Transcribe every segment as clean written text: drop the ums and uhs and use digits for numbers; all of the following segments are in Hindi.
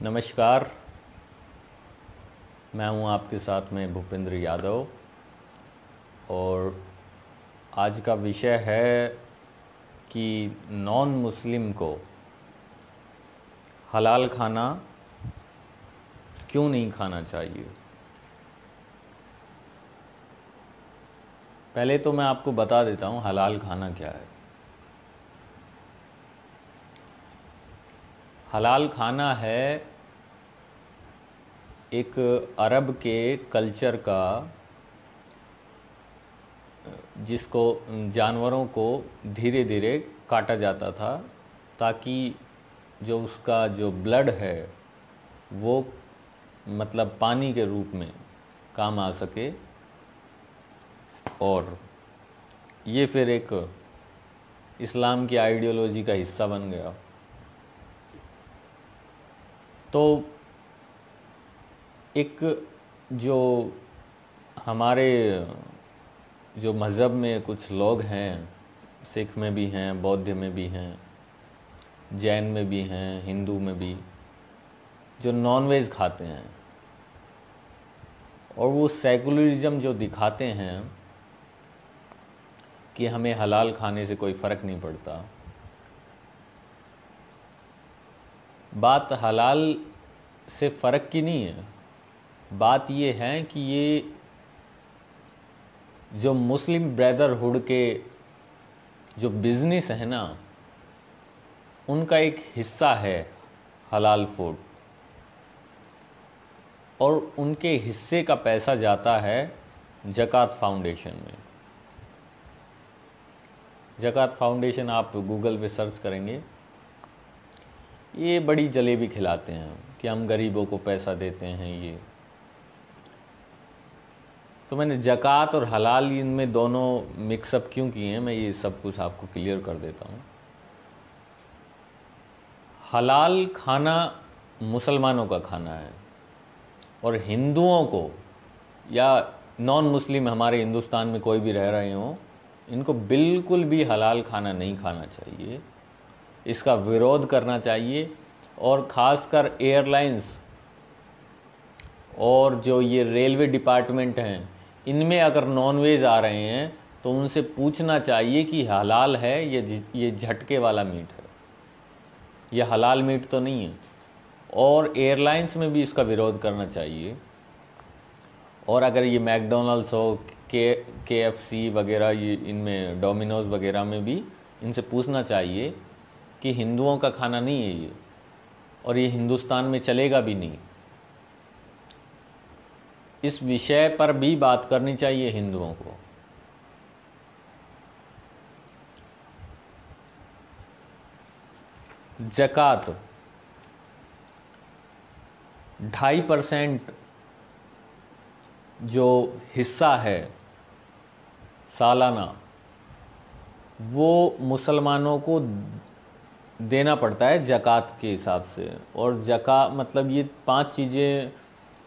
नमस्कार। मैं हूं आपके साथ में भूपेंद्र यादव और आज का विषय है कि नॉन मुस्लिम को हलाल खाना क्यों नहीं खाना चाहिए। पहले तो मैं आपको बता देता हूं हलाल खाना क्या है। हलाल खाना है एक अरब के कल्चर का, जिसको जानवरों को धीरे धीरे काटा जाता था ताकि जो उसका जो ब्लड है वो मतलब पानी के रूप में काम आ सके। और ये फिर एक इस्लाम की आइडियोलॉजी का हिस्सा बन गया। तो एक जो हमारे जो मज़हब में कुछ लोग हैं, सिख में भी हैं, बौद्ध में भी हैं, जैन में भी हैं, हिंदू में भी, जो नॉनवेज खाते हैं और वो सेकुलरिज्म जो दिखाते हैं कि हमें हलाल खाने से कोई फ़र्क नहीं पड़ता। बात हलाल से फ़र्क की नहीं है, बात ये है कि ये जो मुस्लिम ब्रदरहुड के जो बिज़नेस है ना, उनका एक हिस्सा है हलाल फूड, और उनके हिस्से का पैसा जाता है ज़कात फाउंडेशन में। ज़कात फाउंडेशन आप गूगल पे सर्च करेंगे, ये बड़ी जलेबी खिलाते हैं कि हम गरीबों को पैसा देते हैं। ये तो मैंने ज़कात और हलाल इनमें दोनों मिक्सअप क्यों किए हैं, मैं ये सब कुछ आपको क्लियर कर देता हूँ। हलाल खाना मुसलमानों का खाना है और हिंदुओं को या नॉन मुस्लिम हमारे हिंदुस्तान में कोई भी रह रहे हों, इनको बिल्कुल भी हलाल खाना नहीं खाना चाहिए। इसका विरोध करना चाहिए। और ख़ासकर एयरलाइंस और जो ये रेलवे डिपार्टमेंट हैं, इनमें अगर नॉनवेज आ रहे हैं तो उनसे पूछना चाहिए कि हलाल है ये झटके वाला मीट है, ये हलाल मीट तो नहीं है। और एयरलाइंस में भी इसका विरोध करना चाहिए। और अगर ये मैकडोनल्ड्स हो, KFC वगैरह, ये इनमें डोमिनोज वगैरह में भी इनसे पूछना चाहिए कि हिंदुओं का खाना नहीं है ये, और ये हिंदुस्तान में चलेगा भी नहीं। इस विषय पर भी बात करनी चाहिए हिंदुओं को। ज़कात 2.5% जो हिस्सा है सालाना, वो मुसलमानों को देना पड़ता है ज़कात के हिसाब से। और मतलब ये 5 चीज़ें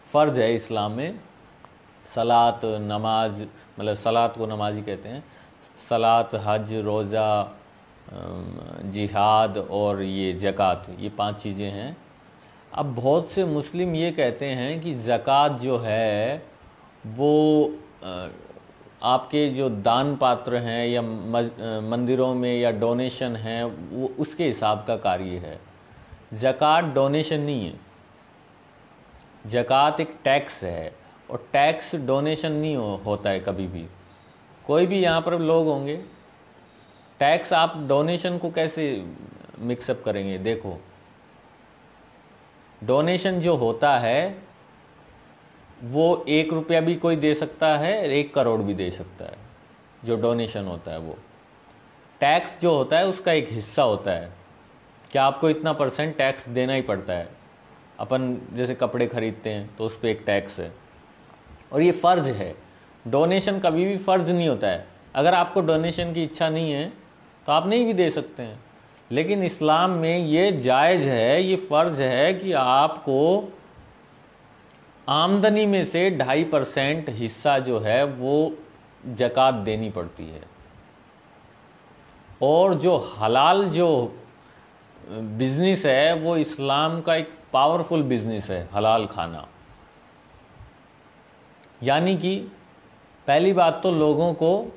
फ़र्ज है इस्लाम में। सलात, नमाज, मतलब सलात को नमाज ही कहते हैं, सलात, हज, रोज़ा, जिहाद और ये ज़कात, ये 5 चीज़ें हैं। अब बहुत से मुस्लिम ये कहते हैं कि ज़कात जो है वो आपके जो दान पात्र हैं या मंदिरों में या डोनेशन हैं, वो उसके हिसाब का कार्य है। ज़कात डोनेशन नहीं है, ज़कात एक टैक्स है, और टैक्स डोनेशन नहीं होता है कभी भी। कोई भी यहाँ पर लोग होंगे, टैक्स आप डोनेशन को कैसे मिक्सअप करेंगे। देखो, डोनेशन जो होता है वो 1 रुपया भी कोई दे सकता है, 1 करोड़ भी दे सकता है। जो डोनेशन होता है वो, टैक्स जो होता है उसका एक हिस्सा होता है कि आपको इतना % टैक्स देना ही पड़ता है। अपन जैसे कपड़े खरीदते हैं तो उस पर एक टैक्स है, और ये फ़र्ज है। डोनेशन कभी भी फ़र्ज नहीं होता है। अगर आपको डोनेशन की इच्छा नहीं है तो आप नहीं भी दे सकते हैं, लेकिन इस्लाम में ये जायज़ है, ये फ़र्ज है कि आपको आमदनी में से 2.5% हिस्सा जो है वो ज़कात देनी पड़ती है। और जो हलाल जो बिजनेस है वो इस्लाम का एक पावरफुल बिजनेस है, हलाल खाना। यानी कि पहली बात तो लोगों को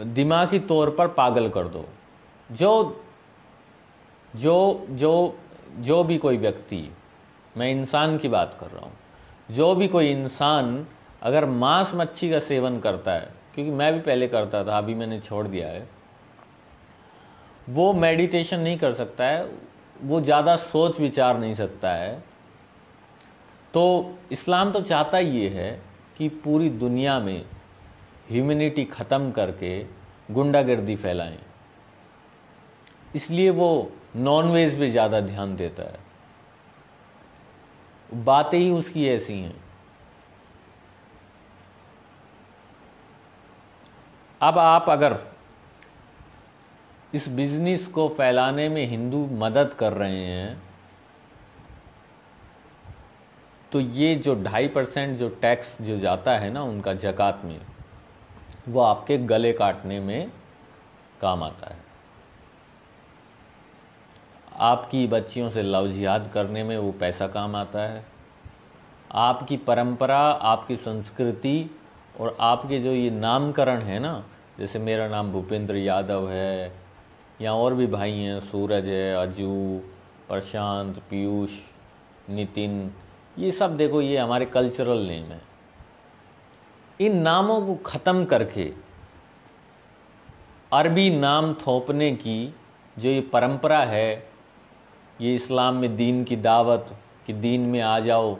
दिमागी तौर पर पागल कर दो। जो जो जो जो भी कोई व्यक्ति, मैं इंसान की बात कर रहा हूँ, जो भी कोई इंसान अगर मांस मच्छी का सेवन करता है, क्योंकि मैं भी पहले करता था, अभी मैंने छोड़ दिया है, वो मेडिटेशन नहीं कर सकता है, वो ज़्यादा सोच विचार नहीं सकता है। तो इस्लाम तो चाहता ये है कि पूरी दुनिया में ह्यूमैनिटी ख़त्म करके गुंडागर्दी फैलाएं, इसलिए वो नॉनवेज पे ज़्यादा ध्यान देता है। बातें ही उसकी ऐसी हैं। अब आप अगर इस बिजनेस को फैलाने में हिंदू मदद कर रहे हैं, तो ये जो 2.5% जो टैक्स जो जाता है ना उनका ज़कात में, वो आपके गले काटने में काम आता है। आपकी बच्चियों से लव जिहाद करने में वो पैसा काम आता है। आपकी परंपरा, आपकी संस्कृति और आपके जो ये नामकरण है ना, जैसे मेरा नाम भूपेंद्र यादव है, या और भी भाई हैं, सूरज है, अजू, प्रशांत, पीयूष, नितिन, ये सब देखो ये हमारे कल्चरल नेम है। इन नामों को ख़त्म करके अरबी नाम थोपने की जो ये परंपरा है, ये इस्लाम में दीन की दावत कि दीन में आ जाओ,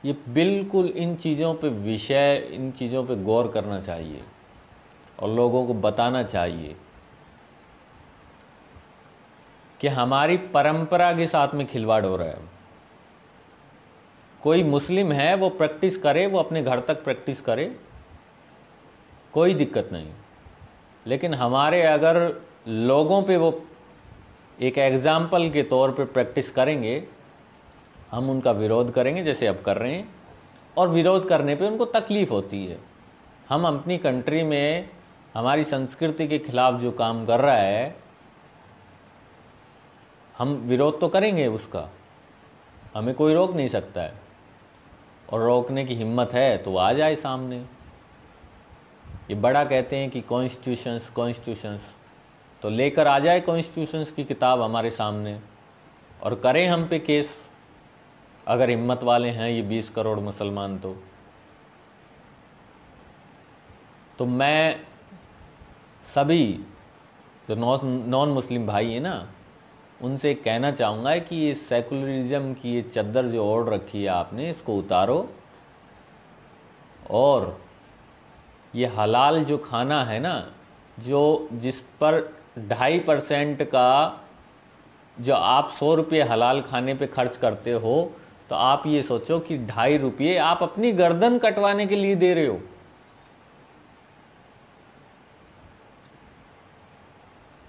ये बिल्कुल इन चीज़ों पे इन चीज़ों पे गौर करना चाहिए और लोगों को बताना चाहिए कि हमारी परंपरा के साथ में खिलवाड़ हो रहा है। कोई मुस्लिम है वो प्रैक्टिस करे, वो अपने घर तक प्रैक्टिस करे, कोई दिक्कत नहीं। लेकिन हमारे अगर लोगों पे वो एक एग्जाम्पल के तौर पे प्रैक्टिस करेंगे, हम उनका विरोध करेंगे जैसे अब कर रहे हैं, और विरोध करने पे उनको तकलीफ़ होती है। हम अपनी कंट्री में हमारी संस्कृति के खिलाफ जो काम कर रहा है, हम विरोध तो करेंगे उसका, हमें कोई रोक नहीं सकता है। और रोकने की हिम्मत है तो आ जाए सामने। ये बड़ा कहते हैं कि कॉन्स्टिट्यूशंस, तो लेकर आ जाए कॉन्स्टिट्यूशंस की किताब हमारे सामने और करें हम पे केस, अगर हिम्मत वाले हैं ये 20 करोड़ मुसलमान। तो मैं सभी जो नॉन मुस्लिम भाई हैं ना, उनसे कहना चाहूँगा कि ये सेकुलरिज्म की ये चद्दर जो ओढ़ रखी है आपने, इसको उतारो, और ये हलाल जो खाना है ना, जो जिस पर 2.5% का जो आप 100 रुपये हलाल खाने पे खर्च करते हो, तो आप ये सोचो कि 2.5 रुपये आप अपनी गर्दन कटवाने के लिए दे रहे हो।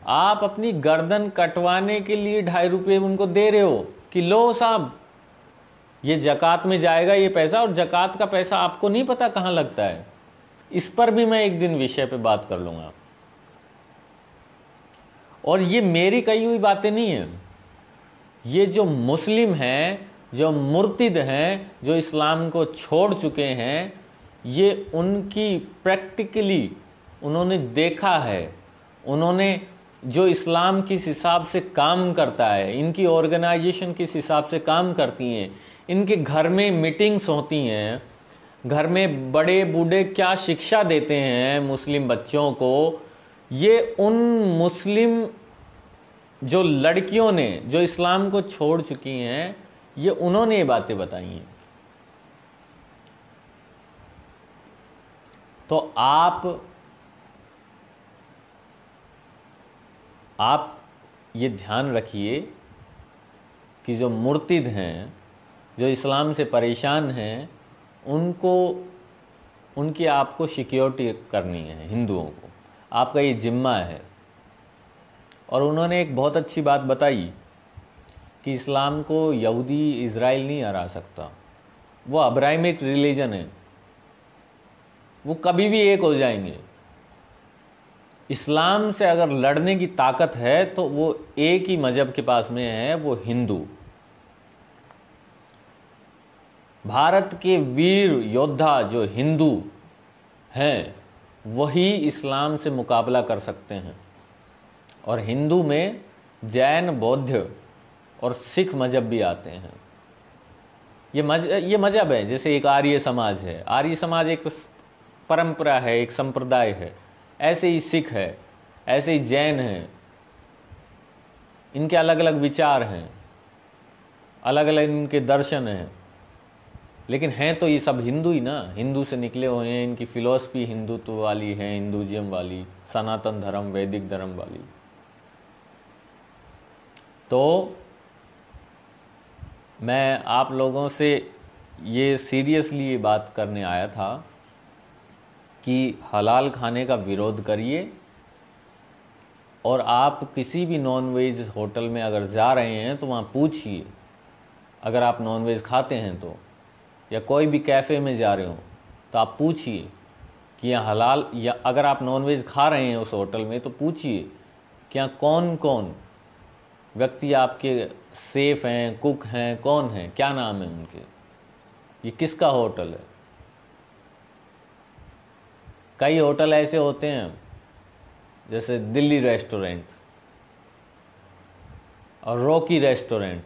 आप अपनी गर्दन कटवाने के लिए 2.5 रुपये उनको दे रहे हो कि लो साहब ये जकात में जाएगा ये पैसा, और जकात का पैसा आपको नहीं पता कहाँ लगता है। इस पर भी मैं एक दिन विषय पे बात कर लूँगा। और ये मेरी कही हुई बातें नहीं है, ये जो मुस्लिम हैं, जो मुर्तिद हैं, जो इस्लाम को छोड़ चुके हैं, ये उनकी प्रैक्टिकली उन्होंने देखा है। उन्होंने जो इस्लाम किस हिसाब से काम करता है, इनकी ऑर्गेनाइजेशन किस हिसाब से काम करती हैं, इनके घर में मीटिंग्स होती हैं, घर में बड़े बूढ़े क्या शिक्षा देते हैं मुस्लिम बच्चों को, ये उन मुस्लिम जो लड़कियों ने जो इस्लाम को छोड़ चुकी हैं, ये उन्होंने ये बातें बताई हैं। तो आप ये ध्यान रखिए कि जो मुर्तिद हैं, जो इस्लाम से परेशान हैं, उनकी आपको सिक्योरिटी करनी है। हिंदुओं को आपका ये जिम्मा है। और उन्होंने एक बहुत अच्छी बात बताई कि इस्लाम को यहूदी इज़राइल नहीं हरा सकता, वो अब्राहमिक रिलीजन है, वो कभी भी एक हो जाएंगे। इस्लाम से अगर लड़ने की ताकत है तो वो एक ही मजहब के पास में है, वो हिंदू। भारत के वीर योद्धा जो हिंदू हैं वही इस्लाम से मुकाबला कर सकते हैं। और हिंदू में जैन, बौद्ध और सिख मजहब भी आते हैं। ये मजहब है, जैसे एक आर्य समाज है। आर्य समाज एक परंपरा है, एक संप्रदाय है। ऐसे ही सिख है, ऐसे ही जैन है। इनके अलग अलग विचार हैं, अलग अलग इनके दर्शन हैं, लेकिन हैं तो ये सब हिंदू ही ना, हिंदू से निकले हुए हैं। इनकी फिलॉसफी हिंदुत्व वाली है, हिंदुइज्म वाली, सनातन धर्म, वैदिक धर्म वाली। तो मैं आप लोगों से ये सीरियसली बात करने आया था कि हलाल खाने का विरोध करिए। और आप किसी भी नॉनवेज होटल में अगर जा रहे हैं तो वहाँ पूछिए, अगर आप नॉनवेज खाते हैं तो, या कोई भी कैफ़े में जा रहे हो तो आप पूछिए कि यहाँ हलाल, या अगर आप नॉनवेज खा रहे हैं उस होटल में तो पूछिए कि यहाँ कौन कौन व्यक्ति आपके सेफ हैं, कुक हैं, कौन हैं, क्या नाम है उनके, ये किसका होटल है। कई होटल ऐसे होते हैं जैसे दिल्ली रेस्टोरेंट और रॉकी रेस्टोरेंट,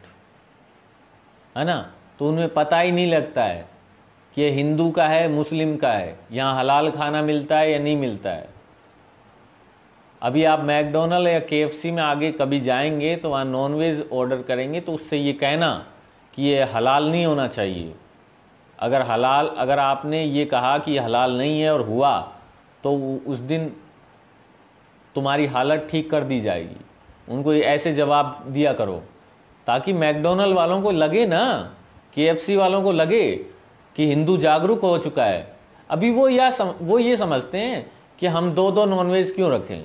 है ना, तो उनमें पता ही नहीं लगता है कि ये हिंदू का है, मुस्लिम का है, यहाँ हलाल खाना मिलता है या नहीं मिलता है। अभी आप मैकडोनल्ड या केएफसी में आगे कभी जाएंगे तो वहाँ नॉनवेज ऑर्डर करेंगे तो उससे ये कहना कि ये हलाल नहीं होना चाहिए। अगर आपने ये कहा कि ये हलाल नहीं है और हुआ तो उस दिन तुम्हारी हालत ठीक कर दी जाएगी। उनको ऐसे जवाब दिया करो ताकि मैकडोनल्ड वालों को लगे ना, केएफसी वालों को लगे कि हिंदू जागरूक हो चुका है। अभी वो ये समझते हैं कि हम दो दो नॉनवेज क्यों रखें।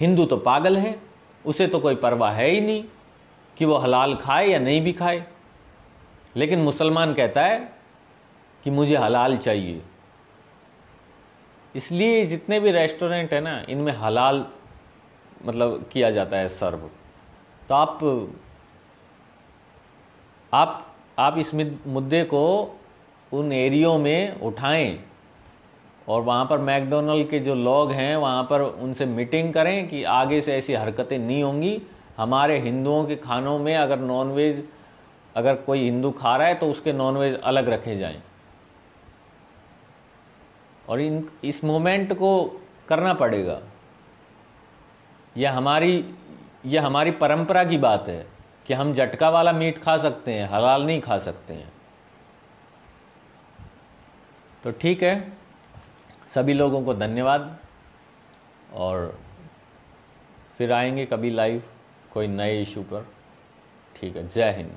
हिंदू तो पागल है, उसे तो कोई परवाह है ही नहीं कि वो हलाल खाए या नहीं भी खाए। लेकिन मुसलमान कहता है कि मुझे हलाल चाहिए। इसलिए जितने भी रेस्टोरेंट है ना, इनमें हलाल मतलब किया जाता है सर्व। तो आप इस मुद्दे को उन एरियो में उठाएं और वहाँ पर मैकडोनल्ड के जो लोग हैं वहाँ पर उनसे मीटिंग करें कि आगे से ऐसी हरकतें नहीं होंगी। हमारे हिंदुओं के खानों में अगर नॉनवेज, अगर कोई हिंदू खा रहा है तो उसके नॉनवेज अलग रखे जाएं। और इस मोमेंट को करना पड़ेगा। यह हमारी परंपरा की बात है कि हम जटका वाला मीट खा सकते हैं, हलाल नहीं खा सकते हैं। तो ठीक है, सभी लोगों को धन्यवाद। और फिर आएंगे कभी लाइव कोई नए इशू पर। ठीक है, जय हिंद।